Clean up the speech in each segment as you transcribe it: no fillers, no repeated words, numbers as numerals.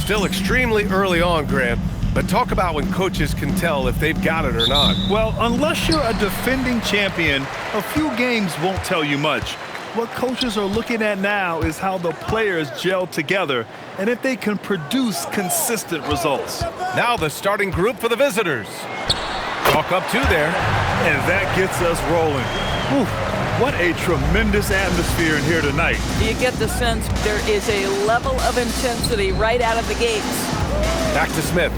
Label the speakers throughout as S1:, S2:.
S1: Still extremely early on, Grant, but talk about when coaches can tell if they've got it or not.
S2: Well, unless you're a defending champion, a few games won't tell you much. What coaches are looking at now is how the players gel together and if they can produce consistent results.
S1: Now the starting group for the visitors. Walk up two there.
S2: And that gets us rolling. Whew, what a tremendous atmosphere in here tonight.
S3: You get the sense there is a level of intensity right out of the gates.
S1: Back to Smith.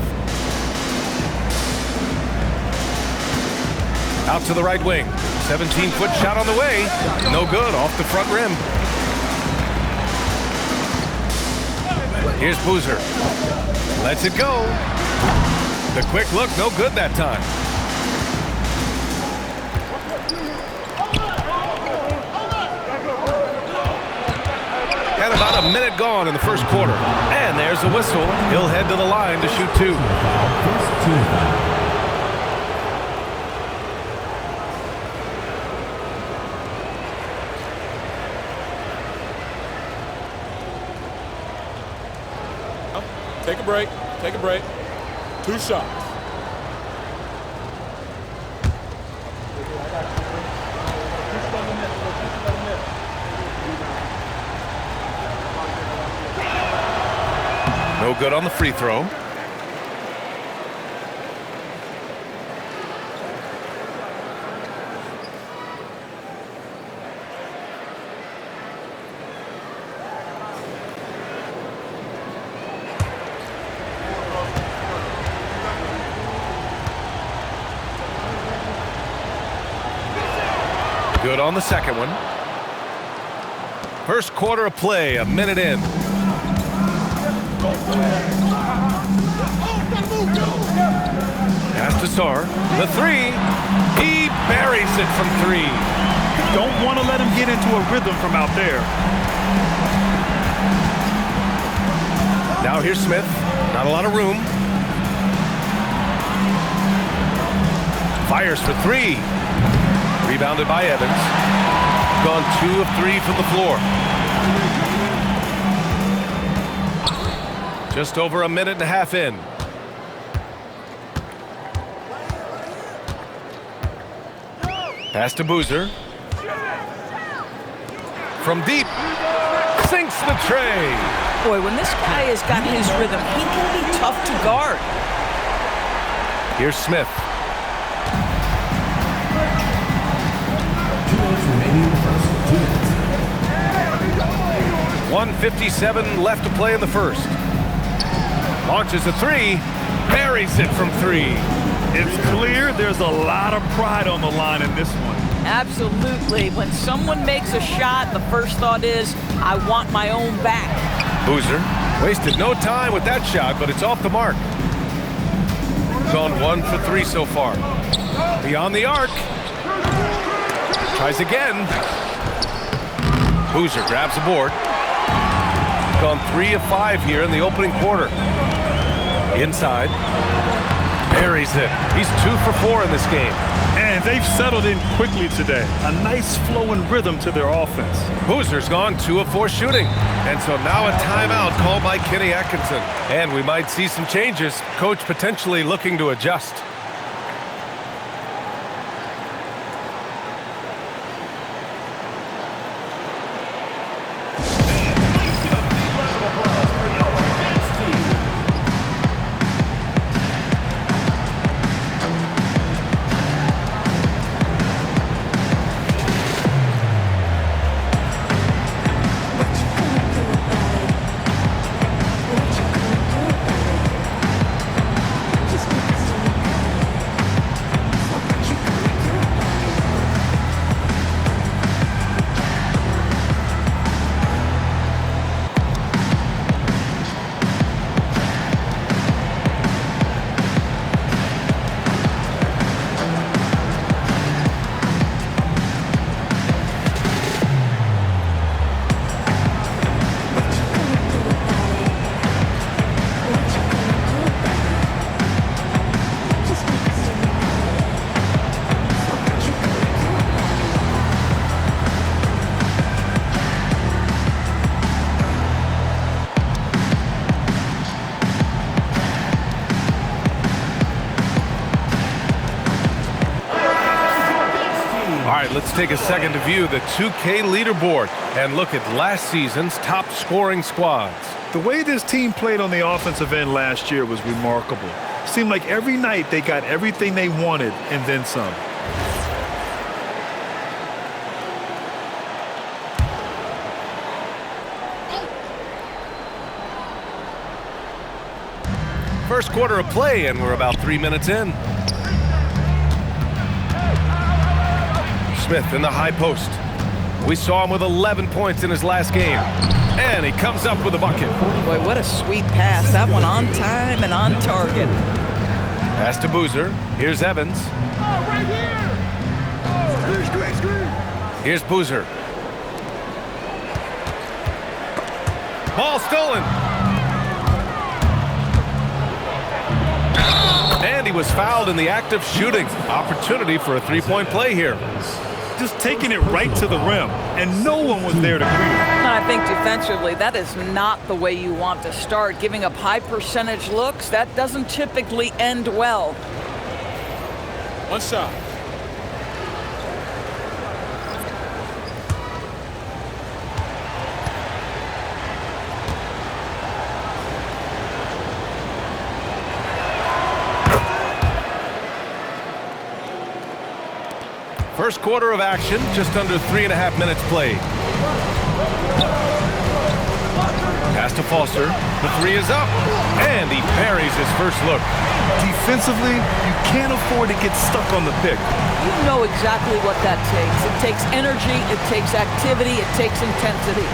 S1: Out to the right wing. 17-foot shot on the way. No good, off the front rim. Here's Boozer. Lets it go. The quick look, no good that time. Got about a minute gone in the first quarter. And there's the whistle. He'll head to the line to shoot two.
S4: Take a break. Take a break. 2 shots.
S1: No good on the free throw. Good on the second one. First quarter of play, a minute in. Pass to Sar. The three. He buries it from three.
S2: Don't want to let him get into a rhythm from out there.
S1: Now here's Smith. Not a lot of room. Fires for three. Rebounded by Evans. Gone 2 of 3 from the floor. Just over a minute and a half in. Pass to Boozer. From deep. Sinks the tray.
S3: Boy, when this guy has got his rhythm, he can be tough to guard.
S1: Here's Smith. 1:57 left to play in the first. Launches a three, buries it from three.
S2: It's clear there's a lot of pride on the line in this one.
S3: Absolutely. When someone makes a shot, the first thought is, I want my own back.
S1: Boozer wasted no time with that shot, but it's off the mark. Gone 1 for 3 so far. Beyond the arc. Tries again. Boozer grabs the board. Gone 3 of 5 here in the opening quarter. Inside. Buries it. He's 2 for 4 in this game.
S2: And they've settled in quickly today. A nice flow and rhythm to their offense.
S1: Boozer's gone 2 of 4 shooting. And so now a timeout called by Kenny Atkinson. And we might see some changes. Coach potentially looking to adjust. let's take a second to view the 2K leaderboard and look at last season's top scoring squads.
S2: The way this team played on the offensive end last year was remarkable. Seemed like every night they got everything they wanted and then some.
S1: First quarter of play, and we're about 3 minutes in. Smith in the high post. We saw him with 11 points in his last game. And he comes up with a bucket.
S3: Boy, what a sweet pass. That one on time and on target.
S1: Pass to Boozer. Here's Evans. Here's Boozer. Ball stolen. And he was fouled in the act of shooting. Opportunity for a three-point play here.
S2: Just taking it right to the rim, and no one was there to greet him.
S3: And I think defensively, that is not the way you want to start. Giving up high percentage looks, that doesn't typically end well.
S4: One shot.
S1: First quarter of action, just under 3.5 minutes played. Pass to Foster. The three is up, and he parries his first look.
S2: Defensively, you can't afford to get stuck on the pick.
S3: You know exactly what that takes. It takes energy, it takes activity, it takes intensity.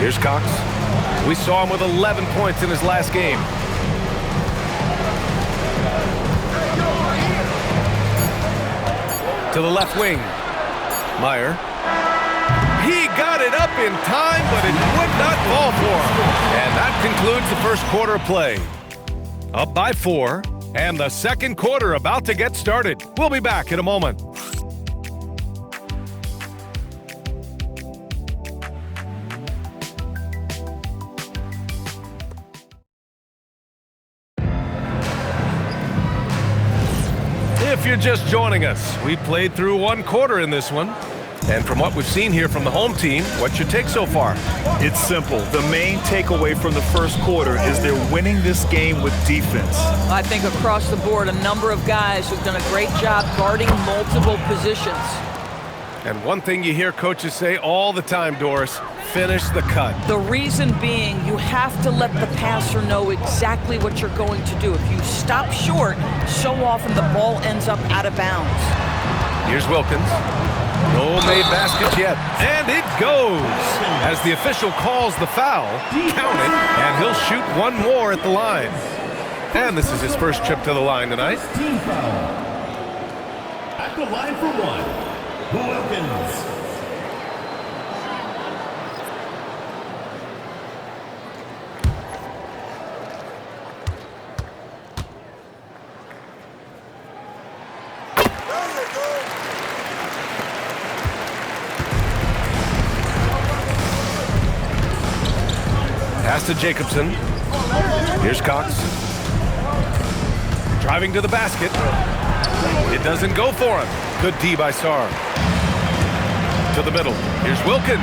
S1: Here's Cox. We saw him with 11 points in his last game. To the left wing. Meyer. He got it up in time, but it would not fall for him. And that concludes the first quarter of play. Up by 4, and the second quarter about to get started. We'll be back in a moment. If you're just joining us, we played through one quarter in this one. And from what we've seen here from the home team, what's your take so far?
S2: It's simple. The main takeaway from the first quarter is they're winning this game with defense.
S3: I think across the board, a number of guys who've done a great job guarding multiple positions.
S1: And one thing you hear coaches say all the time, Doris, finish the cut.
S3: The reason being, you have to let the passer know exactly what you're going to do. If you stop short, so often the ball ends up out of bounds.
S1: Here's Wilkins. No made baskets yet. And it goes. As the official calls the foul, count it, and he'll shoot one more at the line. And this is his first trip to the line tonight.
S5: Team foul. At the line for one, Wilkins.
S1: Pass to Jacobson. Here's Cox. Driving to the basket. It doesn't go for him. Good D by Sarr. To the middle. Here's Wilkins.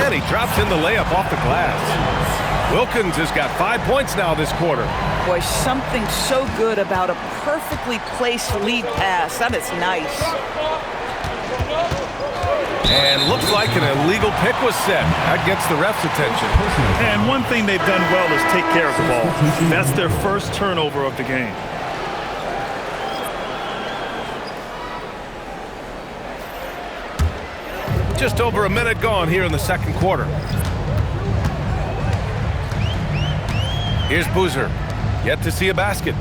S1: And he drops in the layup off the glass. Wilkins has got 5 points now this quarter.
S3: Boy, something so good about a perfectly placed lead pass. That is nice.
S1: And looks like an illegal pick was set. That gets the ref's attention.
S2: And one thing they've done well is take care of the ball. That's their first turnover of the game.
S1: Just over a minute gone here in the second quarter. Here's Boozer. Yet to see a basket.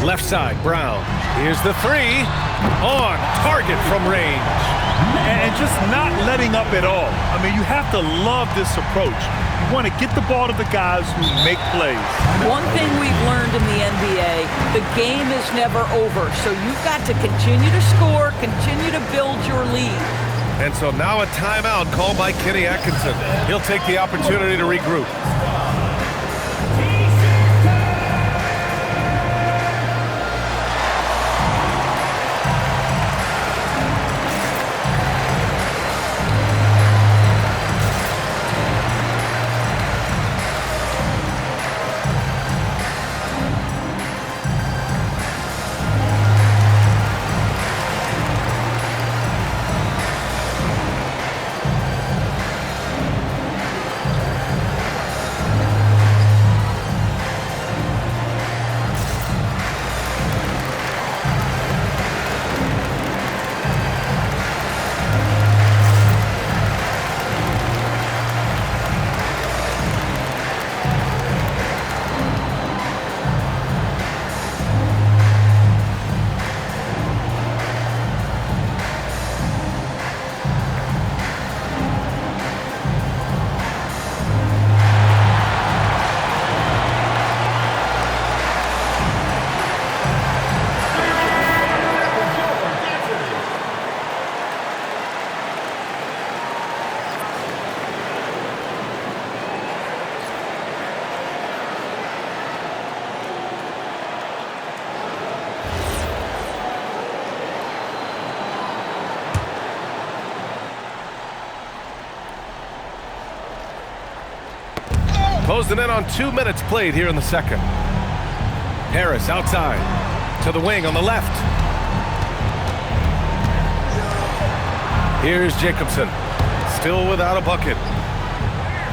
S1: Left side, Brown. Here's the three. On target from range.
S2: And just not letting up at all. I mean, you have to love this approach. You want to get the ball to the guys who make plays.
S3: One thing we've learned in the NBA, the game is never over. So you've got to continue to score, continue to build your lead.
S1: And so now a timeout called by Kenny Atkinson. He'll take the opportunity to regroup. Closing in on 2 minutes played here in the second. Harris outside to the wing on the left. Here's Jacobson, still without a bucket.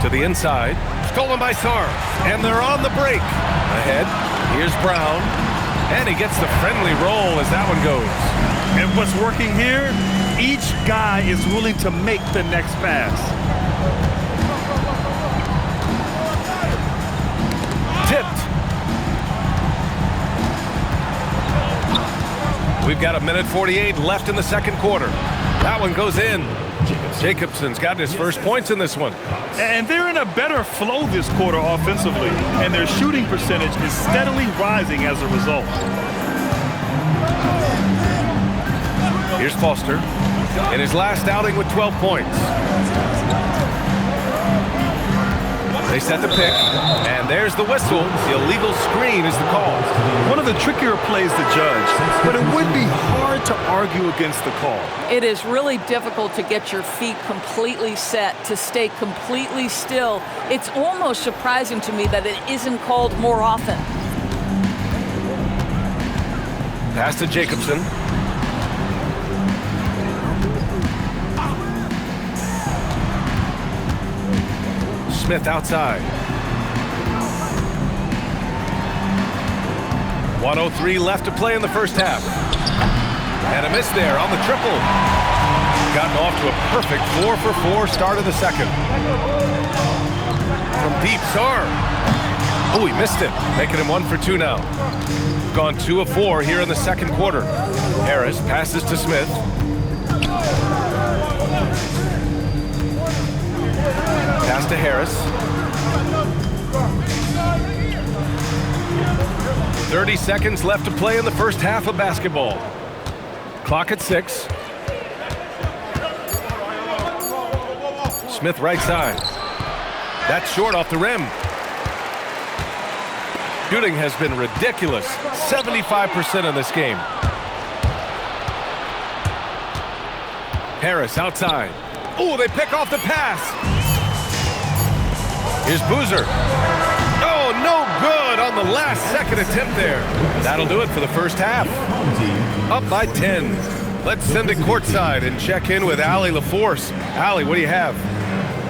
S1: To the inside, stolen by Sarr, and they're on the break. Ahead, here's Brown, and he gets the friendly roll as that one goes.
S2: And what's working here, each guy is willing to make the next pass.
S1: Tipped. We've got 1:48 left in the second quarter. That one goes in. Jacobson's got his first points in this one.
S2: And they're in a better flow this quarter offensively, and their shooting percentage is steadily rising as a result.
S1: Here's Foster in his last outing with 12 points. They set the pick, and there's the whistle. The illegal screen is the call.
S2: One of the trickier plays to judge, but it would be hard to argue against the call.
S3: It is really difficult to get your feet completely set, to stay completely still. It's almost surprising to me that it isn't called more often.
S1: Pass to Jacobson. Smith outside. 1:03 left to play in the first half. And a miss there on the triple. Gotten off to a perfect 4-for-4 start of the second. From deep, Sarr. Oh, he missed it, making him 1 for 2 now. Gone 2 of 4 here in the second quarter. Harris passes to Smith. Pass to Harris. 30 seconds left to play in the first half of basketball. Clock at 6. Smith right side. That's short off the rim. Shooting has been ridiculous. 75% in this game. Harris outside. Oh, they pick off the pass. Here's Boozer. Oh, no good on the last second attempt there. That'll do it for the first half. Up by 10. Let's send it courtside and check in with Allie LaForce. Allie, what do you have?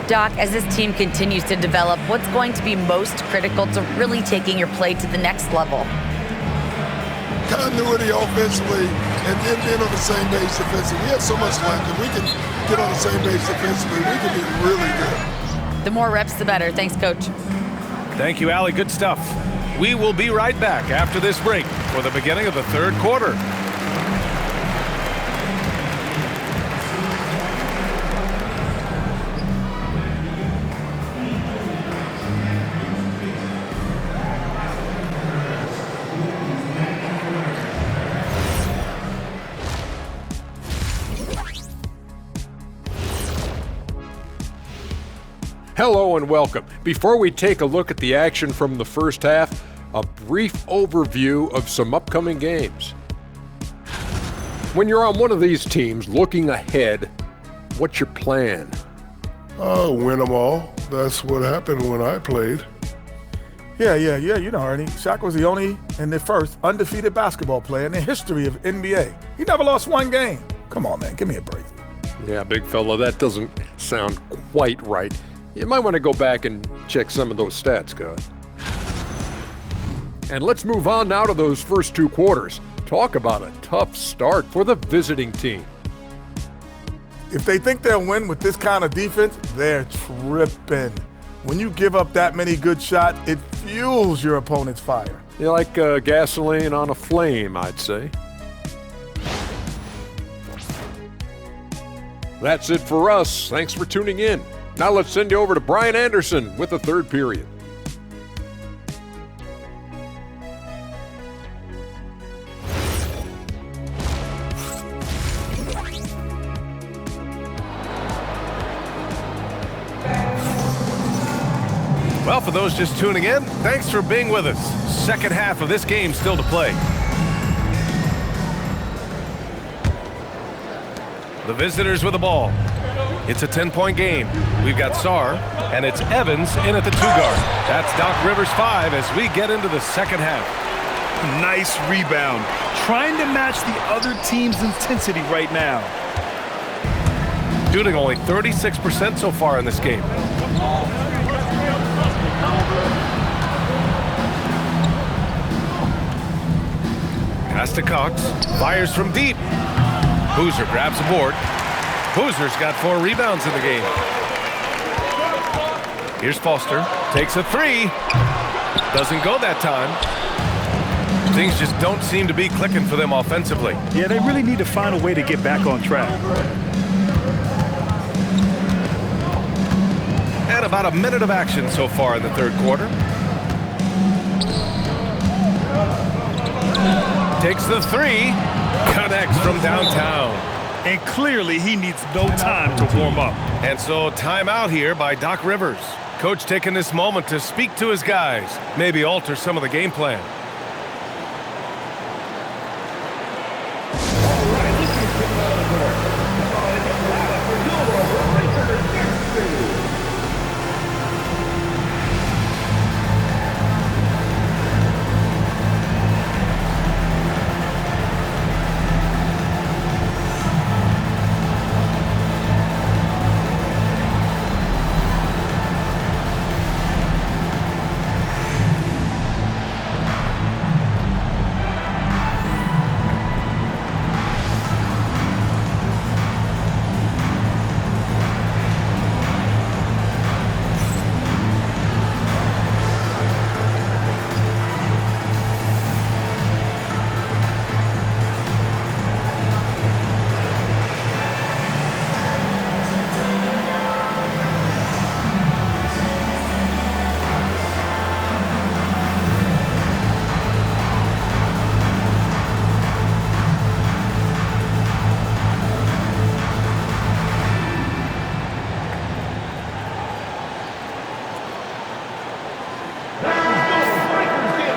S6: Doc, as this team continues to develop, what's going to be most critical to really taking your play to the next level?
S7: Continuity offensively and then being on the same page defensively. We have so much length. If we can get on the same page defensively, we can be really good.
S6: The more reps, the better. Thanks, Coach.
S1: Thank you, Allie. Good stuff. We will be right back after this break for the beginning of the third quarter.
S8: Hello and welcome. Before we take a look at the action from the first half, a brief overview of some upcoming games. When you're on one of these teams looking ahead, what's your plan?
S7: Win them all. That's what happened when I played.
S9: Yeah. You know, Ernie. Shaq was the only and the first undefeated basketball player in the history of NBA. He never lost one game. Come on, man. Give me a break.
S8: Yeah, big fella, that doesn't sound quite right. You might want to go back and check some of those stats, Scott. And let's move on now to those first two quarters. Talk about a tough start for the visiting team.
S9: If they think they'll win with this kind of defense, they're tripping. When you give up that many good shots, it fuels your opponent's fire.
S8: You're like gasoline on a flame, I'd say. That's it for us. Thanks for tuning in. Now let's send you over to Brian Anderson with the third period.
S1: Well, for those just tuning in, thanks for being with us. Second half of this game still to play. The visitors with the ball. It's a 10-point game. We've got Sarr, and it's Evans in at the 2-guard. That's Doc Rivers' 5 as we get into the second half.
S2: Nice rebound. Trying to match the other team's intensity right now.
S1: Shooting only 36% so far in this game. Pass to Cox. Fires from deep. Boozer grabs a board. Boozer's got 4 rebounds in the game. Here's Foster. Takes a 3. Doesn't go that time. Things just don't seem to be clicking for them offensively.
S2: Yeah, they really need to find a way to get back on track.
S1: And about a minute of action so far in the third quarter. Takes the 3. Connects from downtown.
S2: And clearly he needs no time to warm up.
S1: And so timeout here by Doc Rivers. Coach taking this moment to speak to his guys. Maybe alter some of the game plan.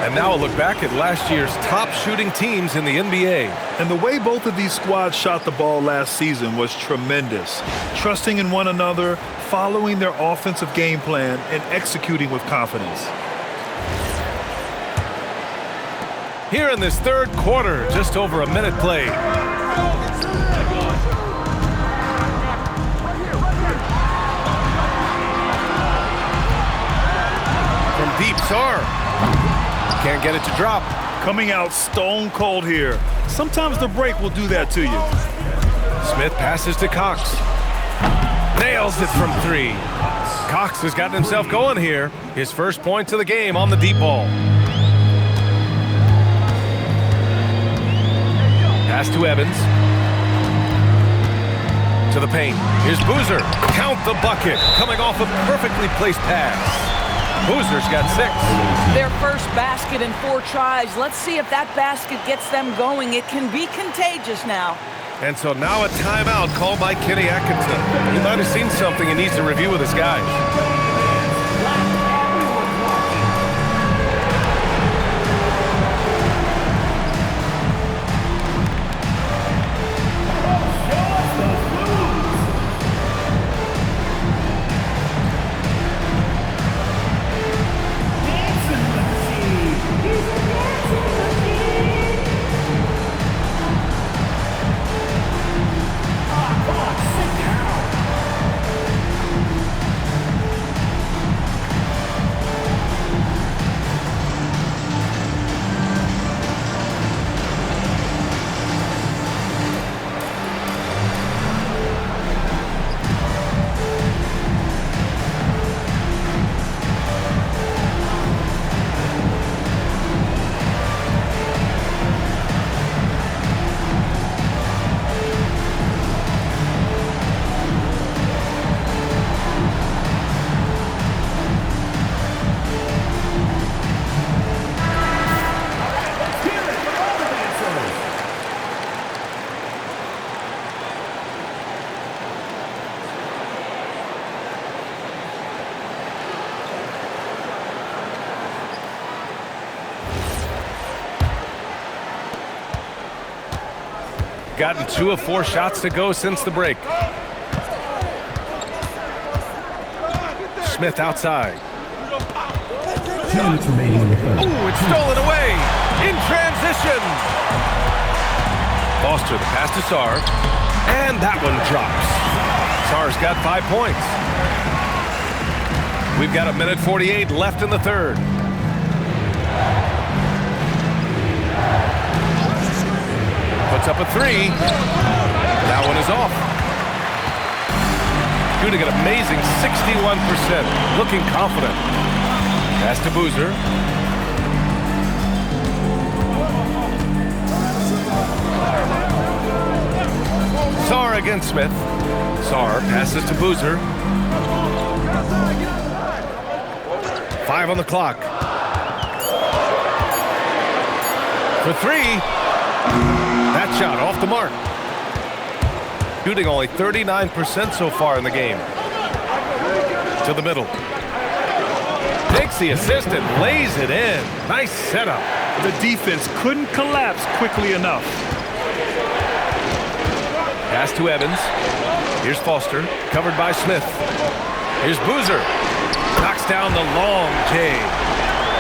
S1: And now a look back at last year's top shooting teams in the NBA.
S2: And the way both of these squads shot the ball last season was tremendous. Trusting in one another, following their offensive game plan, and executing with confidence.
S1: Here in this third quarter, just over a minute played. From deep, Sarr. Can't get it to drop.
S2: Coming out stone cold here. Sometimes the break will do that to you.
S1: Smith passes to Cox. Nails it from 3. Cox has gotten himself going here. His first points of the game on the deep ball. Pass to Evans. To the paint. Here's Boozer. Count the bucket. Coming off a perfectly placed pass. Boozer's got 6.
S3: Their first basket in 4 tries. Let's see if that basket gets them going. It can be contagious now.
S1: And so now a timeout called by Kenny Atkinson. He might have seen something he needs to review with his guys. Gotten 2 of 4 shots to go since the break. Smith outside.
S5: 2 minutes remaining in the third.
S1: Ooh, it's stolen away in transition. Foster, the pass to Sarr, and that one drops. Sarr's got 5 points. We've got 1:48 left in the third. Puts up a 3. That one is off. Shooting an amazing 61%, looking confident. Pass to Boozer. Sarr against Smith. Sarr passes to Boozer. 5 on the clock. For 3. That shot off the mark. Shooting only 39% so far in the game. To the middle. Takes the assist and lays it in. Nice setup.
S2: The defense couldn't collapse quickly enough.
S1: Pass to Evans. Here's Foster, covered by Smith. Here's Boozer. Knocks down the long J.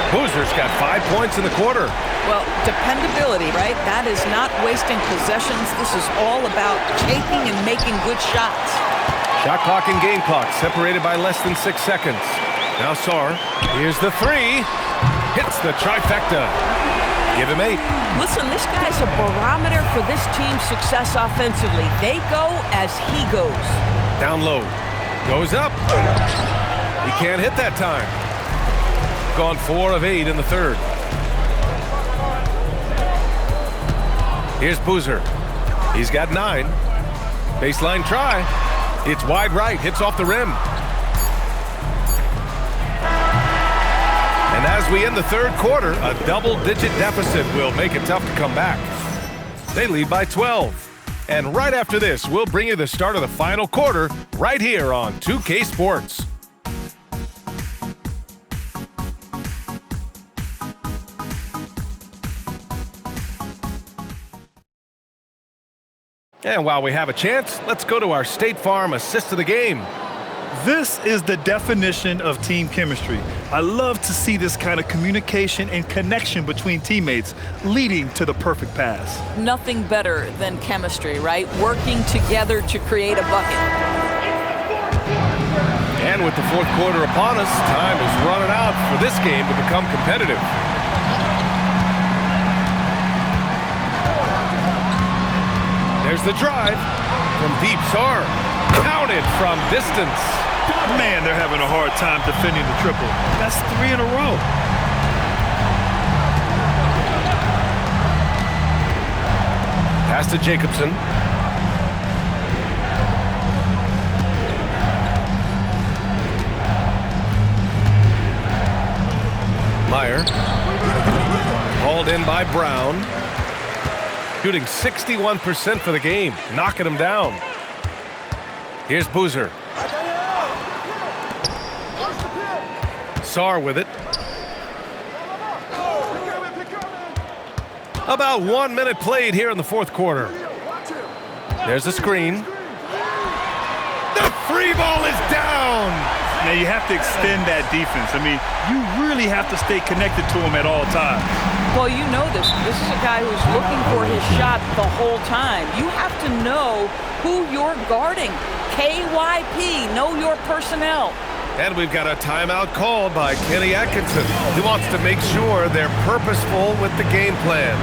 S1: Boozer's got 5 points in the quarter.
S3: Well, dependability, right? That is not wasting possessions. This is all about taking and making good shots.
S1: Shot clock and game clock separated by less than 6 seconds. Now Sarr. Here's the 3. Hits the trifecta. Give him 8.
S3: Listen, this guy's a barometer for this team's success offensively. They go as he goes.
S1: Down low. Goes up. He can't hit that time. Gone 4 of 8 in the third. Here's Boozer. He's got 9. Baseline try. It's wide right. Hits off the rim. And as we end the third quarter, a double-digit deficit will make it tough to come back. They lead by 12. And right after this, we'll bring you the start of the final quarter right here on 2K Sports. And while we have a chance, let's go to our State Farm assist of the game.
S2: This is the definition of team chemistry. I love to see this kind of communication and connection between teammates leading to the perfect pass.
S3: Nothing better than chemistry, right? Working together to create a bucket.
S1: And with the fourth quarter upon us, time is running out for this game to become competitive. There's the drive from deep. Sarr. Counted from distance.
S2: Man, they're having a hard time defending the triple. That's 3 in a row.
S1: Pass to Jacobson. Meyer. Hauled in by Brown. Shooting 61% for the game, knocking him down. Here's Boozer. Sarr with it. About 1 minute played here in the fourth quarter. There's a screen. The free ball is down.
S2: Now you have to extend that defense. I mean, you really have to stay connected to him at all times.
S3: Well, you know this. This is a guy who's looking for his shot the whole time. You have to know who you're guarding. KYP, know your personnel.
S1: And we've got a timeout called by Kenny Atkinson. He wants to make sure they're purposeful with the game plan.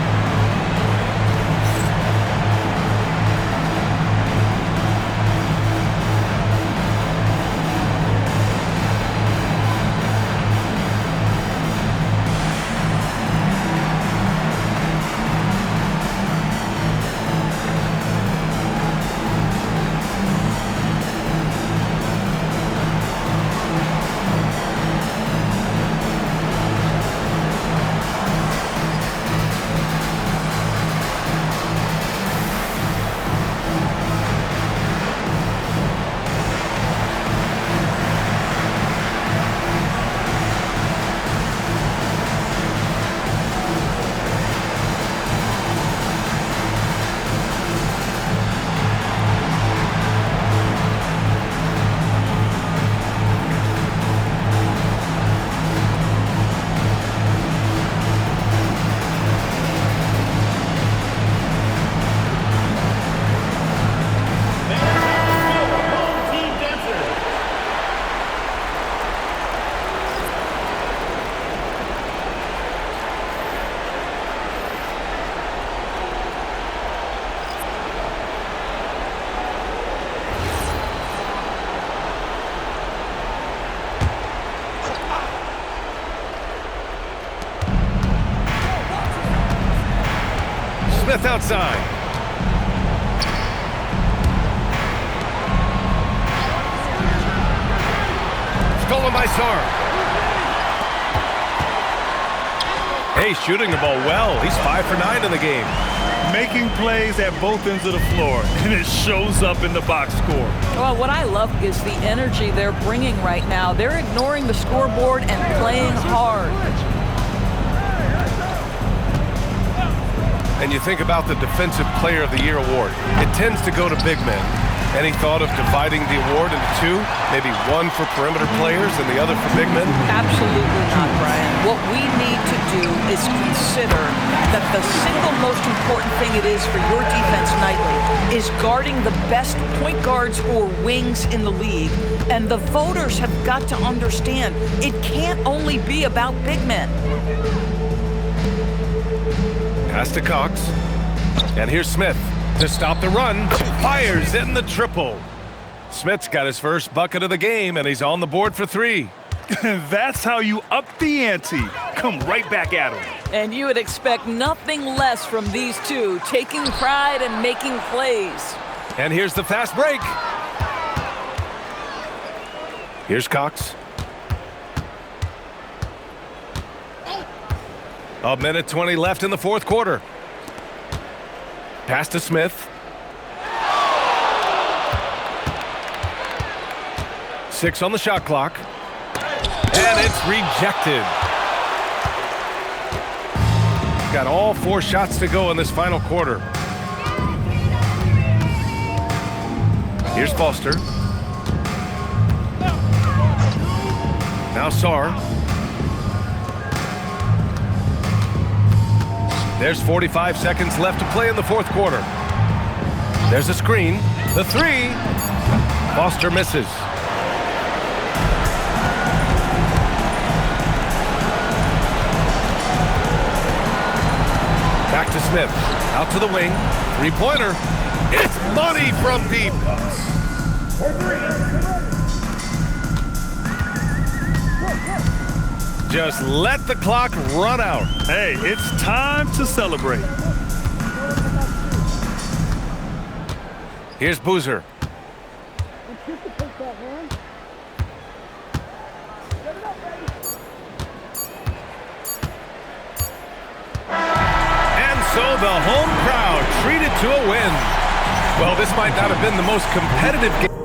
S1: Smith outside. Stolen by Sarr. Hey, shooting the ball well. He's 5 for 9 in the game.
S2: Making plays at both ends of the floor, and it shows up in the box score.
S3: Well, what I love is the energy they're bringing right now. They're ignoring the scoreboard and playing hard.
S1: And you think about the Defensive Player of the Year award. It tends to go to big men. Any thought of dividing the award into two? Maybe one for perimeter players and the other for big men?
S3: Absolutely not, Brian. What we need to do is consider that the single most important thing it is for your defense nightly is guarding the best point guards or wings in the league. And the voters have got to understand it can't only be about big men.
S1: Pass to Cox. And here's Smith to stop the run. Fires in the triple. Smith's got his first bucket of the game, and he's on the board for 3.
S2: That's how you up the ante. Come right back at him.
S3: And you would expect nothing less from these two, taking pride and making plays.
S1: And here's the fast break. Here's Cox. A minute 20 left in the fourth quarter. Pass to Smith. 6 on the shot clock. And it's rejected. Got all 4 shots to go in this final quarter. Here's Foster. Now Sarr. There's 45 seconds left to play in the fourth quarter. There's a screen. The 3. Foster misses. Back to Smith. Out to the wing. 3-pointer. It's money from deep. Just let the clock run out.
S2: Hey, it's time to celebrate.
S1: Here's Boozer. And so the home crowd treated to a win. Well, this might not have been the most competitive game.